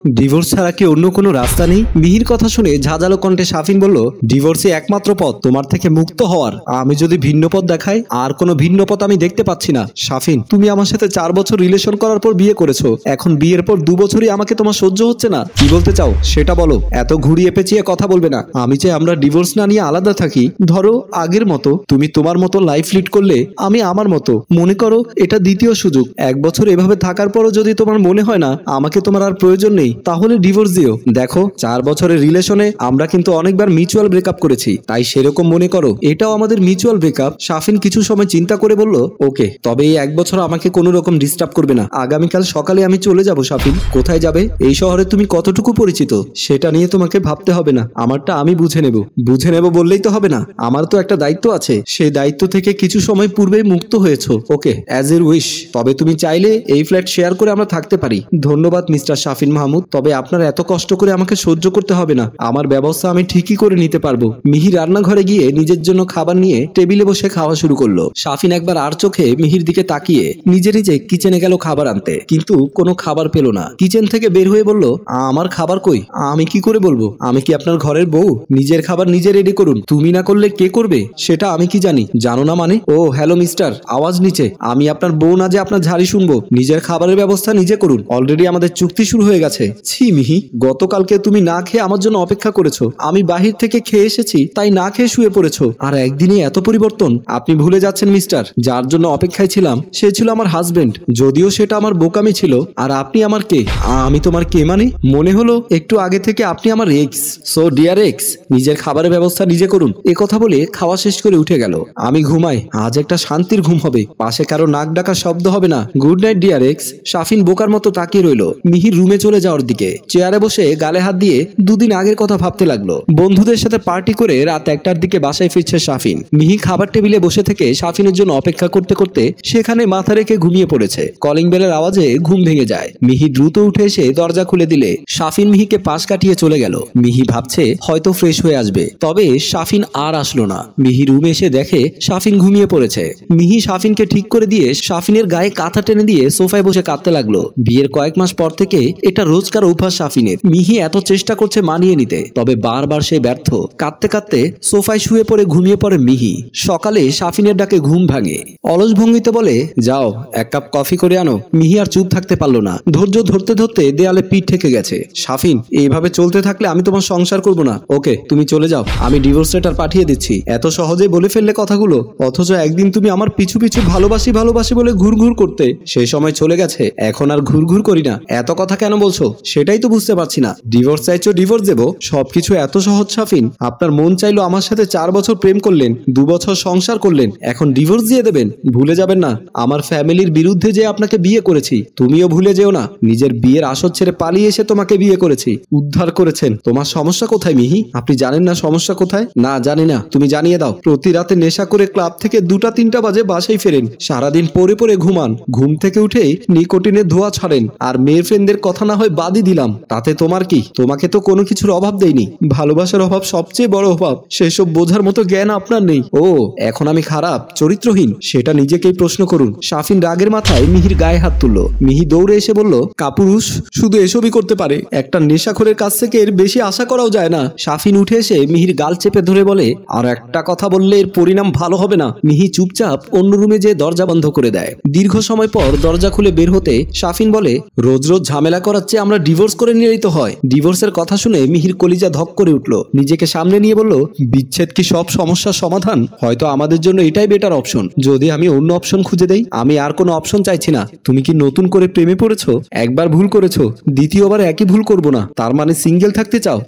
Divorce ছাড়া কি অন্য কোনো রাস্তা নেই? মিহির কথা শুনে ঝাঁঝালো কণ্ঠে শাফিন বলল, ডিভোর্সই একমাত্র পথ তোমার থেকে মুক্ত হওয়ার। আমি যদি ভিন্ন পথ দেখাই, আর কোনো ভিন্ন পথ আমি দেখতে পাচ্ছি না। শাফিন, তুমি আমার সাথে 4 বছর রিলেশন করার পর বিয়ে করেছো, এখন বিয়ের পর 2 বছরই আমাকে তোমার সহ্য হচ্ছে না। কি বলতে চাও সেটা বলো, এত ঘুরিয়ে পেঁচিয়ে কথা বলবে না। আমি চাই আমরা ডিভোর্স না নিয়ে আলাদা থাকি। ধরো আগের মতো, তুমি তোমার মতো লাইফ লিড করলে, আমি আমার মতো। মনে করো এটা দ্বিতীয় সুযোগ। 1 বছর এভাবে থাকার পরও যদি তোমার মনে হয় না আমাকে তোমার আর প্রয়োজন নেই, তাহলে ডিভোর্স দিও। দেখো 4 বছরের রিলেশনে আমরা কিন্তু অনেকবার মিউচুয়াল ব্রেকআপ করেছি, তাই সেরকম মনে করো এটাও আমাদের মিউচুয়াল ব্রেকআপ। শাফিন কিছু সময় চিন্তা করে বলল, ওকে, তবে এই 1 বছর আমাকে কোনো রকম ডিস্টার্ব করবে না। আগামীকাল সকালে আমি চলে যাব। শাফিন, কোথায় যাবে? এই শহরে তুমি কতটুকু পরিচিত সেটা নিয়ে তোমাকে ভাবতে হবে না, আমারটা আমি বুঝে নেব। বুঝে নেব বললেই তো হবে না, আমার তো একটা দায়িত্ব আছে। সেই দায়িত্ব থেকে কিছু সময় পূর্বেই মুক্ত হয়েছো। ওকে, অ্যাজ এর উইশ। তবে তুমি চাইলে এই ফ্ল্যাট শেয়ার করে আমরা থাকতে পারি। ধন্যবাদ মিস্টার শাফিন মাহমুদ, তবে আপনার এত কষ্ট করে আমাকে সহ্য করতে হবে না। আমার ব্যবস্থা আমি ঠিকই করে নিতে পারবো। মিহি রান্নাঘরে গিয়ে নিজের জন্য খাবার নিয়ে টেবিলে বসে খাওয়া শুরু করলো। শাফিন একবার আর চোখে মিহির দিকে তাকিয়ে নিজে নিজে কিচেনে গেল খাবার আনতে, কিন্তু কোনো খাবার পেল না। কিচেন থেকে বের হয়ে বলল, আমার খাবার কই? আমি কি করে বলবো? আমি কি আপনার ঘরের বউ? নিজের খাবার নিজে রেডি করুন। তুমি না করলে কে করবে সেটা আমি কি জানি? জানো না মানে? ও হ্যালো মিস্টার, আওয়াজ নিচে। আমি আপনার বউ না যে আপনার ঝাড়ি শুনবো। নিজের খাবারের ব্যবস্থা নিজে করুন। অলরেডি আমাদের চুক্তি শুরু হয়ে গেছে। ছি মিহি, গতকালকে তুমি না খেয়ে আমার জন্য অপেক্ষা করেছো। আমি বাহির থেকে খেয়ে এসেছি, তাই না খেয়ে শুয়ে পড়েছো। আর একদিনে এত পরিবর্তন? আপনি ভুলে যাচ্ছেন মিস্টার, যার জন্য অপেক্ষায় ছিলাম সে ছিল আমার হাজবেন্ড। যদিও সেটা আমার বোকামি ছিল। আর আপনি আমার কে? আমি তোমার কে মানে? মনে হলো একটু আগে থেকে আপনি আমার এক্স। সো ডিয়ার এক্স, নিজের খাবারের ব্যবস্থা নিজে করুন। এ কথা বলে খাওয়া শেষ করে উঠে গেল। আমি ঘুমাই, আজ একটা শান্তির ঘুম হবে। পাশে কারো নাক ডাকার শব্দ হবে না। Good night dear ex. Shafin বোকার মতো তাকিয়ে রইল মিহির রুমে চলে যাওয়ার দিকে। চেয়ারে বসে গালে হাত দিয়ে 2 দিন আগের কথা ভাবতে লাগলো। বন্ধুদের সাথে পার্টি করে রাত 1টার দিকে বাসায় ফিরছে শাফিন। মিহি খাবার টেবিলে বসে থেকে শাফিনের জন্য অপেক্ষা করতে করতে সেখানে মাথা রেখে ঘুমিয়ে পড়েছে। কলিং বেলের আওয়াজে ঘুম ভেঙে যায়। মিহি দ্রুত উঠে এসে দরজা খুলে দিলে শাফিন মিহিকে পাশ কাটিয়ে চলে গেল। মিহি ভাবছে হয়তো ফ্রেশ হয়ে আসবে, তবে শাফিন আর আসলো না। মিহি রুমে এসে দেখে শাফিন ঘুমিয়ে পড়েছে। মিহি শাফিনকে ঠিক করে দিয়ে শাফিনের গায়ে কাঁথা টেনে দিয়ে সোফায় বসে কাঁদতে লাগলো। বিয়ের কয়েক মাস পর থেকে এটা রোজকার অভ্যাস শাফিনের। মিহি এত চেষ্টা করছে মানিয়ে নিতে, তবে বারবার সে ব্যর্থ। কাঁদতে কাঁদতে সোফায় শুয়ে পড়ে ঘুমিয়ে পড়ে মিহি। সকালে শাফিনের ডাকে ঘুম ভাঙে। অলস ভঙ্গিতে বলে, যাও 1 কাপ কফি করে আনো। মিহি আর চুপ থাকতে পারলো না। ধৈর্য ধরতে ধরতে দেয়ালে পিঠ ঠেকে গেছে। শাফিন, এইভাবে চলতে থাকলে আমি তোমার সংসার করব না। ওকে, তুমি চলে যাও, আমি ডিভোর্স লেটার পাঠিয়ে দিচ্ছি। এত সহজে বলে ফেললে কথাগুলো, অথচ একদিন তুমি আমার পিছু পিছু ভালোবাসি ভালোবাসি বলে ঘুরঘুর করতে। সেই সময় চলে গেছে, এখন আর ঘুরঘুর করি না। এত কথা কেন বলছো সেটাই তো বুঝতে পারছি না। ডিভোর্স চাইছো, ডিভোর্স দেবো, সবকিছু এত সহজ শাফিন? আপনার মন চাইলো আমার সাথে 4 বছর প্রেম করলেন, 2 বছর সংসার করলেন, এখন ডিভোর্স দিয়ে দেবেন? ভুলে যাবেন না আমার ফ্যামিলির বিরুদ্ধে যে আপনাকে বিয়ে করেছি। তুমিও ভুলে যেও না নিজের বিয়ের আসর ছেড়ে পালিয়ে এসে তোমাকে বিয়ে করেছি, উদ্ধার করেছেন। তোমার সমস্যা কোথায় মিহি? আপনি জানেন না সমস্যা কোথায়? না জানি না, তুমি জানিয়ে দাও। প্রতি রাতে নেশা করে ক্লাব থেকে 2টা-3টা বাজে বাসায় ফেরেন, সারাদিন পড়ে পড়ে ঘুমান, ঘুম থেকে উঠেই নিকোটিনের ধোঁয়া ছাড়েন। আর মেয়ের ফ্রেন্ডদের কথা না হয় বাদই দিলাম, তাতে তোমার কি? তোমাকে তো কোনো কিছুর অভাব দেয়নি। ভালোবাসার অভাব সবচেয়ে বড় অভাব, সেসব বোঝার মতো জ্ঞান আপনার নেই। ও এখন আমি খারাপ, চরিত্রহীন, সেটা নিজেকেই প্রশ্ন করুন। শাফিন রাগের মাথায় মিহির গায়ে হাত তুলল। মিহি দৌড়ে এসে বলল, কাপুরুষ শুধু এসবই করতে পারে, একটা নেশাখোরের কাছ থেকে এর বেশি আশা করাও যায় না। শাফিন উঠে এসে মিহির গাল চেপে ধরে বলে, আর একটা কথা বললে এর পরিণাম ভালো হবে না। মিহি চুপচাপ অন্য রুমে যেয়ে দরজা বন্ধ করে দেয়। দীর্ঘ সময় পর দরজা খুলে বের হতে শাফিন বলে, রোজ রোজ ঝামেলা করার চেয়ে আমরা ডিভোর্স করে নিলেই তো হয়। ডিভোর্সের কথা শুনে মিহির কলিজা ধক করে উঠল। নিজেকে সামনে নিয়ে বলল, বিচ্ছেদ কি সব সমস্যার সমাধান? হয়তো আমাদের জন্য এটাই বেটার অপশন। যদি আমি অন্য অপশন খুঁজে দেই? আমি আর কোনো অপশন চাইছি না। তুমি কি নতুন করে প্রেমে পড়েছো? একবার ভুল করেছো, দ্বিতীয়বার একই ভুল করবো না। তার মানে সিঙ্গেল থাকতে চাও?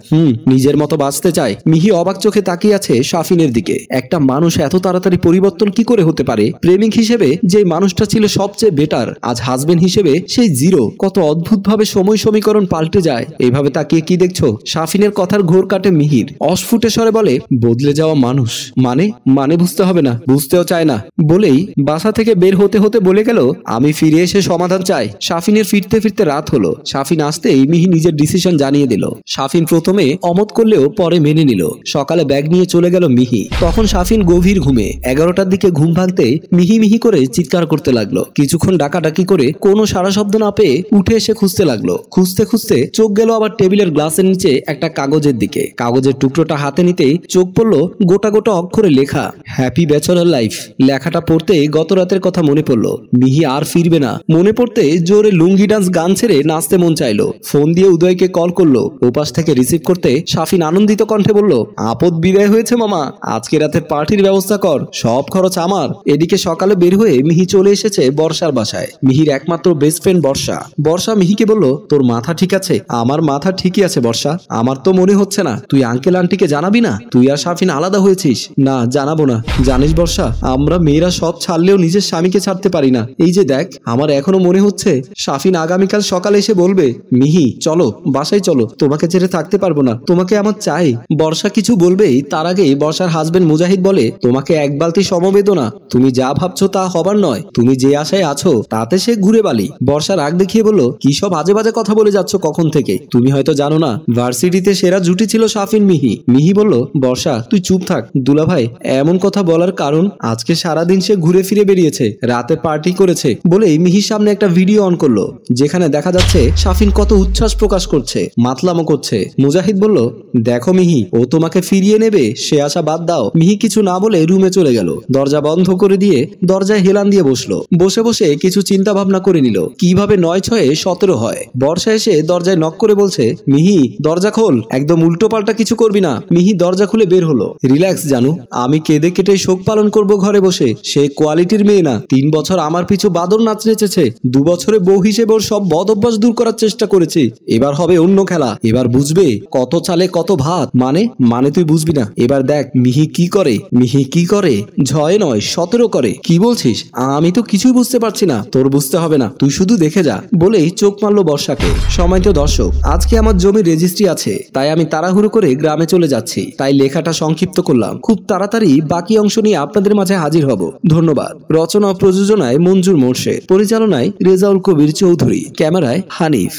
নিজের মতো বাঁচতে চাই। মিহি অবাক চোখে তাকিয়ে আছে শাফিনের দিকে। একটা মানুষ এত তাড়াতাড়ি পরিবর্তন কি করে হতে পারে? প্রেমিক হিসেবে যে মানুষটা ছিল সবচেয়ে বেটার, আজ হাজবেন্ড হিসেবে সেই জিরো। কত অদ্ভুত ভাবে সময় সমীকরণ পাল্টে যায়। এইভাবে তাকিয়ে কি দেখছো? শাফিনের কথার ঘোর কাটে মিহির। অস্ফুটে স্বরে বলে, বদলে যাওয়া মানুষ মানে বুঝতে হবে না, বুঝতেও চায় না। বলেই বাসা থেকে বের হতে হতে বলে গেল, আমি ফিরে এসে সমাধান চাই। শাফিনের ফিরতে ফিরতে রাত হলো। শাফিন আসতেই মিহি নিজের ডিসিশন জানিয়ে দিল। শাফিন প্রথমে অমত করলেও পরে মেনে নিল। সকালে ব্যাগ নিয়ে চলে গেল মিহি। তখন শাফিন গভীর ঘুমে। 11টার দিকে ঘুম ভাঙতে মিহি মিহি করে চিৎকার করতে লাগলো। কিছুক্ষণ ডাকাডাকি করে কোনো সারা শব্দ না পেয়ে উঠে এসে খুঁজতে লাগলো। খুঁজতে খুঁজতে চোখ গেল আবার টেবিলের গ্লাসের নিচে একটা কাগজের দিকে। কাগজের টুকরোটা হাতে নিতেই চোখ পড়লো গোটা গোটা অক্ষরে লেখা হ্যাপি ব্যাচেলর লাইফ। লেখাটা পড়তে গত রাতের কথা মনে পড়লো। মিহি আর ফিরবে না। মনে পড়তে জোরে লুঙ্গি ডান্স গান ছেড়ে নাচতে মন চাইলো। ফোন দিয়ে উদয়কে কল করলো। ওপাশ থেকে রিসিভ করতে শাফিন আনন্দিত কণ্ঠে বলল, আপদ বিদায় হয়েছে মামা, আজকে রাতের পার্টির ব্যবস্থা কর, সব খরচ আমার। এদিকে সকালে বের হয়ে মিহি চলে এসেছে বর্ষার বাসায়। মিহির একমাত্র বেস্ট ফ্রেন্ড বর্ষা। বর্ষা মিহিকে বলল, তোর মাথা ঠিক আছে? আমার মাথা ঠিকই আছে বর্ষা, আমার তো মনে হচ্ছে না। তুই আঙ্কেল আন্টিকে জানাবি না তুই আর শাফিন আলাদা হয়েছিস? না জানাবো না। জানিস বর্ষা, আমরা মেয়েরা সব ছাড়লেও নিজের স্বামীকে ছাড়তে পারি না। এই যে দেখ, আমার এখনো মনে হচ্ছে শাফিন আগামীকাল সকালে এসে বলবে, মিহি চলো বাসায় চলো, তোমাকে ছেড়ে থাকতে পারবো না, তোমাকে আমার চাই। বর্ষা কিছু বলবেই তার আগেই বর্ষার হাজবেন্ড মুজাহিদ বলে, তোমাকে এক বালতি সমবেদনা, তুমি যা ভাবছো তা হবার নয়, তুমি যে আশায় আছো তাতে সে ঘুরে বালি। বর্ষা রাগ দেখিয়ে বলল, কি সব আজে বাজে কথা বলে যাচ্ছ কখন থেকে? তুমি হয়তো জানো না, ভার্সিটিতে সেরা জুটি ছিল শাফিন মিহি। মিহি বলল, বর্ষা তুই চুপ থাক। দুলাভাই এমন কথা বলার কারণ, আজকে সারাদিন সে ঘুরে ফিরে বেরিয়েছে, রাতে পার্টি করেছে বলেই মিহির সামনে একটা ভিডিও অন করলো, যেখানে দেখা যাচ্ছে শাফিন কত উচ্ছ্বাস প্রকাশ করছে, মাতলামো করছে। মুজাহিদ বলল, দেখো মিহি, ও তোমাকে ফিরিয়ে নেবে সে আশা বাদ দাও। মিহি কিছু না বলে রুমে চলে গেল। দরজা বন্ধ করে দিয়ে দরজায় হেলান দিয়ে বসলো। বসে বসে কিছু চিন্তা ভাবনা করে নিল, কিভাবে 9-6-17 হয়। বর্ষা এসে দরজায় নক করে বলছে, মিহি দরজা খোল, একদম উল্টো পাল্টা কিছু করবি না। মিহি দরজা খুলে বের হলো। রিল্যাক্স জানু, আমি কেঁদে কেটে শোক পালন করব ঘরে বসে। সে কোয়ালিটির মেয়ে না। 3 বছর আমার পিছু বাদর নাচ নেচেছে। 2 বছরে বউ হিসেবে ওর সব বদ অভ্যাস দূর করার চেষ্টা করেছি। এবার হবে অন্য খেলা। এবার বুঝবে কত চালে কত ভাত। মানে তুই বুঝবি না। এবার দেখ মিহি কি করে। মিহি কি করে? 6 নয় 17 করে। কি বলছিস? আমি তো কিছুই বুঝতে পারছি না। তোর বুঝতে হবে না, তুই শুধু দেখে যা বলেই চোখ মারলো বর্ষাকে। সম্মানিত দর্শক, আজকে আমার জমির রেজিস্ট্রি আছে, তাই আমি তাড়াহুড়ো করে গ্রামে চলে যাচ্ছি। তাই লেখাটা সংক্ষিপ্ত করলাম। খুব তাড়াতাড়ি বাকি অংশ নিয়ে আপনাদের মাঝে হাজির হব। ধন্যবাদ। রচনা ও প্রযোজনায় মঞ্জুর মোর্শেদ, পরিচালনায় রেজাউল কবির চৌধুরী, ক্যামেরায় হানিফ।